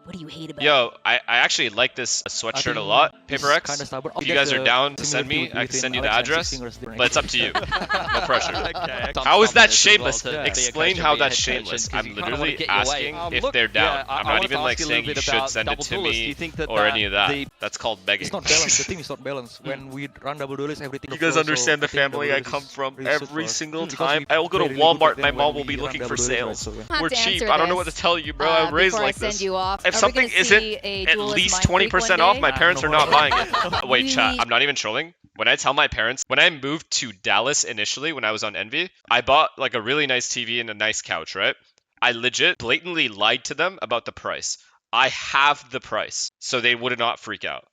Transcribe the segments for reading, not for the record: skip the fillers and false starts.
What do you hate about Yo, I actually like this sweatshirt a lot, Paper X. If you guys are down to send me, I can send you the address, but it's up to you. No pressure. How is that shameless? Explain how that's shameless. I'm literally asking if they're down. I'm not even like saying you should send it to me or any of that. That's called begging. It's not balanced. The team is not balanced. When we run double duels, everything. You guys understand the family I come from. Every single time I will go to Walmart, my mom will be looking for sales. We're cheap. I don't know what to tell you, bro. I'm raised like this. If something isn't at least 20% off, my parents are not buying it. Wait, chat. I'm not even trolling. When I tell my parents, when I moved to Dallas initially, when I was on Envy, I bought like a really nice TV and a nice couch, right? I legit blatantly lied to them about the price. I have the price, so they would not freak out.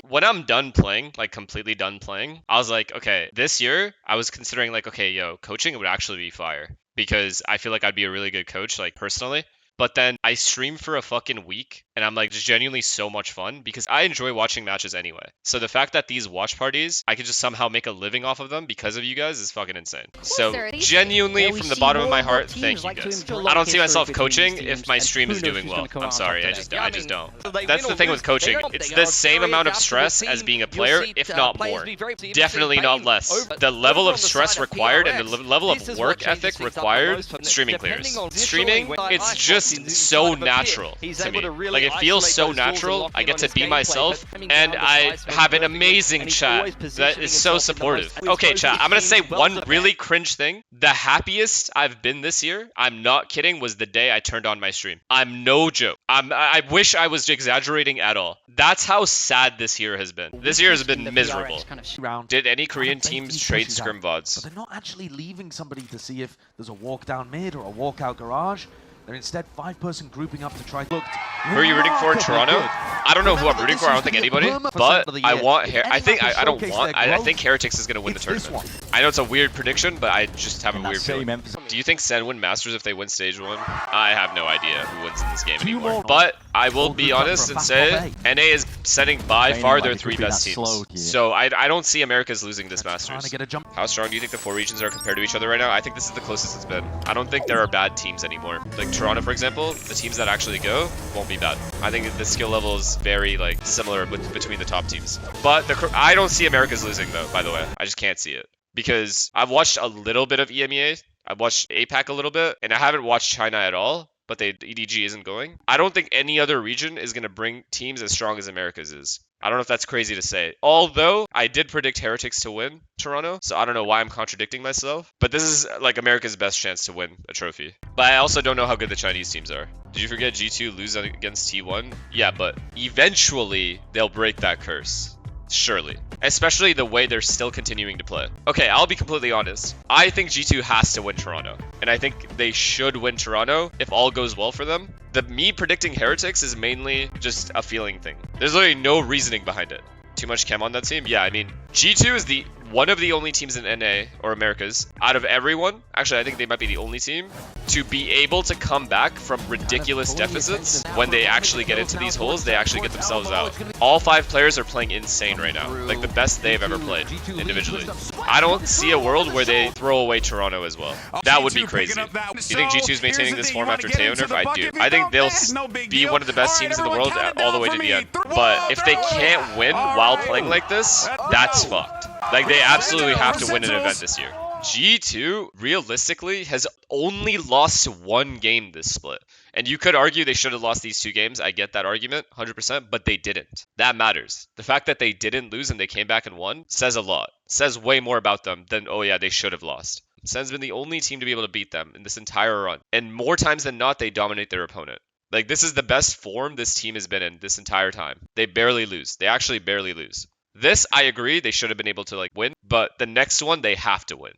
When I'm done playing, like completely done playing, I was like, okay, this year I was considering like, okay, yo, coaching would actually be fire because I feel like I'd be a really good coach, like personally. But then I stream for a fucking week and I'm like just genuinely so much fun because I enjoy watching matches anyway. So the fact that these watch parties, I could just somehow make a living off of them because of you guys is fucking insane. So genuinely from the bottom of my heart, thank you guys. I don't see myself coaching if my stream is doing well. I'm sorry, I just don't. That's the thing with coaching. It's the same amount of stress as being a player, if not more. Definitely not less. The level of stress required and the level of work ethic required, streaming clears. Streaming, it's just so natural to me. Like it feels so natural. I get to be myself and I have an amazing chat that is so supportive. Okay, chat, I'm gonna say one really cringe thing. The happiest I've been this year, I'm not kidding, was the day I turned on my stream. I'm no joke. I wish I was exaggerating at all. That's how sad this year has been. This year has been miserable. Did any Korean teams trade scrim VODs? But they're not actually leaving somebody to see if there's a walk down mid or a walk out garage. They're instead 5-person grouping up to try. Who are you rooting for in Toronto? I don't know who I'm rooting for. I don't think anybody. But I want. I think Heretics is gonna win the tournament. I know it's a weird prediction, but I just have a weird feeling. Do you think Sen win Masters if they win Stage 1? I have no idea who wins in this game anymore. But I will be honest and say NA is setting by far their 3 best teams. So I don't see America's losing this Masters. How strong do you think the 4 regions are compared to each other right now? I think this is the closest it's been. I don't think there are bad teams anymore. Like Toronto, for example, the teams that actually go won't be bad. I think the skill level is very like similar between the top teams. But I don't see America's losing though, by the way. I just can't see it. Because I've watched a little bit of EMEA, I've watched APAC a little bit, and I haven't watched China at all, but EDG isn't going. I don't think any other region is going to bring teams as strong as America's is. I don't know if that's crazy to say. Although, I did predict Heretics to win Toronto, so I don't know why I'm contradicting myself. But this is like America's best chance to win a trophy. But I also don't know how good the Chinese teams are. Did you forget G2 lose against T1? Yeah, but eventually, they'll break that curse. Surely. Especially the way they're still continuing to play. Okay, I'll be completely honest. I think G2 has to win Toronto. And I think they should win Toronto if all goes well for them. Me predicting Heretics is mainly just a feeling thing. There's literally no reasoning behind it. Too much chem on that team? Yeah, I mean, G2 is one of the only teams in NA, or Americas, out of everyone, actually I think they might be the only team, to be able to come back from ridiculous deficits. When they actually get into these holes, they actually get themselves out. All 5 players are playing insane right now, like the best they've ever played, individually. I don't see a world where they throw away Toronto as well. That would be crazy. Do you think G2 is maintaining this form after Teo nerf? I do. I think they'll be one of the best teams in the world all the way to the end. But if they can't win while playing like this, that's fucked. Like, they absolutely have to win an event this year. G2, realistically, has only lost 1 game this split. And you could argue they should have lost these 2 games. I get that argument, 100%, but they didn't. That matters. The fact that they didn't lose and they came back and won says a lot. Says way more about them than, oh yeah, they should have lost. Sen's been the only team to be able to beat them in this entire run. And more times than not, they dominate their opponent. Like, this is the best form this team has been in this entire time. They barely lose. They actually barely lose. This, I agree, they should have been able to like win, but the next one they have to win.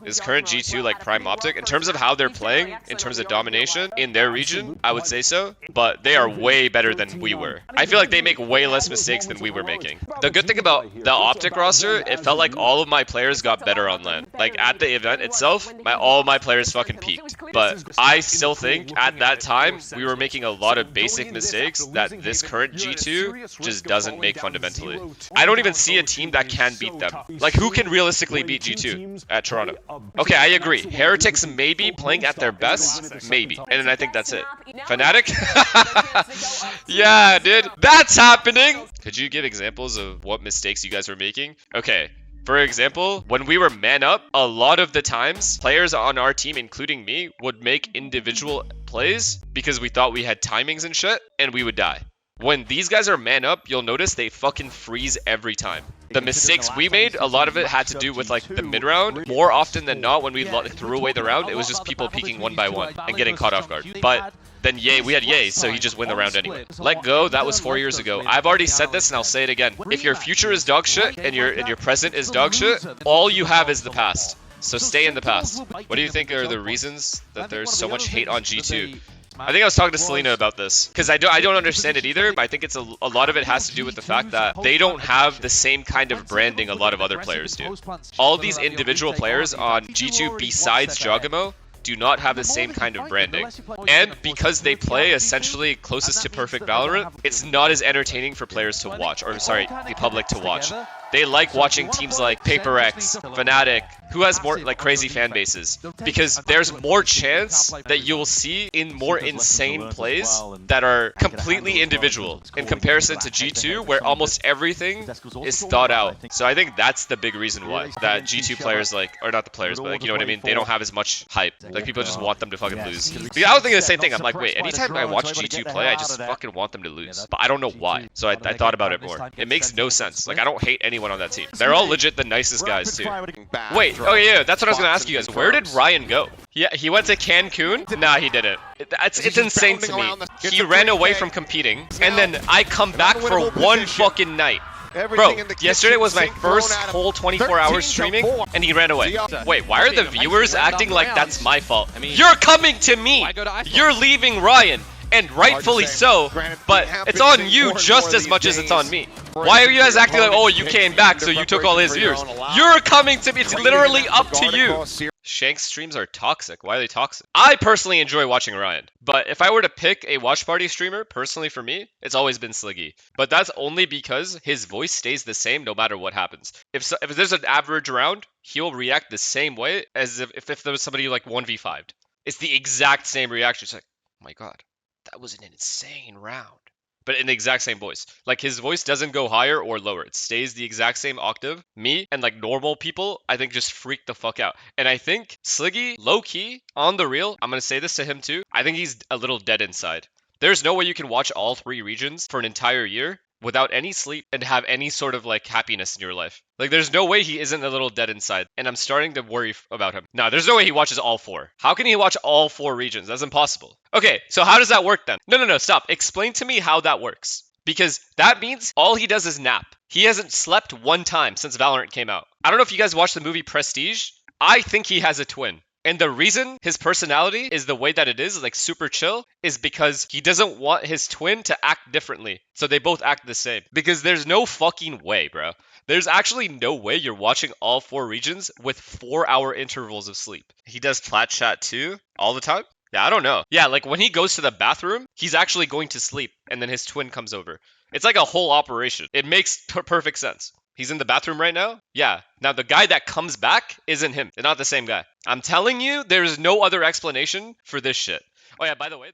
Is current G2 like prime optic? In terms of how they're playing, in terms of domination in their region, I would say so, but they are way better than we were. I feel like they make way less mistakes than we were making. The good thing about the optic roster, it felt like all of my players got better on LAN. Like at the event itself, all my players fucking peaked. But I still think at that time, we were making a lot of basic mistakes that this current G2 just doesn't make fundamentally. I don't even see a team that can beat them. Like, who can realistically beat G2 at Toronto? Toronto. Okay, I agree. Heretics may be playing at their best, maybe. And then I think that's it. Fnatic? Yeah, dude. That's happening! Could you give examples of what mistakes you guys were making? Okay. For example, when we were man up, a lot of the times, players on our team, including me, would make individual plays because we thought we had timings and shit, and we would die. When these guys are man up, you'll notice they fucking freeze every time. The mistakes we made, a lot of it had to do with like the mid round. More often than not, when we threw away the round, it was just people peeking one by one and getting caught off guard. But then Ye, we had Ye, so he just win the round anyway. Let go, that was 4 years ago. I've already said this and I'll say it again. If your future is dog shit and your present is dog shit, all you have is the past. So stay in the past. What do you think are the reasons that there's so much hate on G2? I think I was talking to Selena about this because I don't understand it either, but I think it's a lot of it has to do with the fact that they don't have the same kind of branding a lot of other players do. All these individual players on G2 besides Jogamo do not have the same kind of branding. And because they play essentially closest to perfect Valorant, it's not as entertaining for players to watch, or sorry, the public to watch. They like watching teams like Paper X, Fnatic, who has more like crazy fan bases, because there's more chance that you'll see in more insane plays that are completely individual in comparison to G2, where almost everything is thought out. So I think that's the big reason why that G2 players like, or not the players, but like, you know what I mean? They don't have as much hype. Like people just want them to fucking lose. Because I was thinking the same thing. I'm like, wait, anytime I watch G2 play, I just fucking want them to lose. But I don't know why. So I thought about it more. It makes no sense. Like I don't hate anyone on that team. They're all legit the nicest guys too. Wait, oh yeah, that's what I was gonna ask you guys. Where did Ryan go? Yeah, he went to Cancun? Nah, he didn't. It's insane to me. He ran away from competing, and then I come back for one fucking night. Bro, yesterday was my first whole 24 hours streaming, and he ran away. Wait, why are the viewers acting like that's my fault? You're coming to me! You're leaving Ryan! And rightfully so, but it's on you just as much as it's on me. Why are you guys acting like, oh, you came back, so you took all his viewers? You're coming to me. It's literally up to you. Shanks streams are toxic. Why are they toxic? I personally enjoy watching Ryan, but if I were to pick a watch party streamer, personally for me, it's always been Sliggy. But that's only because his voice stays the same no matter what happens. If there's an average round, he'll react the same way as if there was somebody like 1v5'd. It's the exact same reaction. It's like, oh my god. That was an insane round. But in the exact same voice. Like his voice doesn't go higher or lower. It stays the exact same octave. Me and like normal people, I think just freak the fuck out. And I think Sliggy, low-key, on the real, I'm going to say this to him too, I think he's a little dead inside. There's no way you can watch all 3 regions for an entire year without any sleep and have any sort of like happiness in your life. Like there's no way he isn't a little dead inside, and I'm starting to worry about him. No, there's no way he watches all 4. How can he watch all 4 regions? That's impossible. Okay, so how does that work then? No, stop. Explain to me how that works. Because that means all he does is nap. He hasn't slept one time since Valorant came out. I don't know if you guys watched the movie Prestige. I think he has a twin. And the reason his personality is the way that it is, like super chill, is because he doesn't want his twin to act differently. So they both act the same. Because there's no fucking way, bro. There's actually no way you're watching all 4 regions with 4-hour intervals of sleep. He does flat chat too, all the time? Yeah, I don't know. Yeah, like when he goes to the bathroom, he's actually going to sleep, and then his twin comes over. It's like a whole operation. It makes perfect sense. He's in the bathroom right now? Yeah. Now, the guy that comes back isn't him. They're not the same guy. I'm telling you, there's no other explanation for this shit. Oh, yeah, by the way...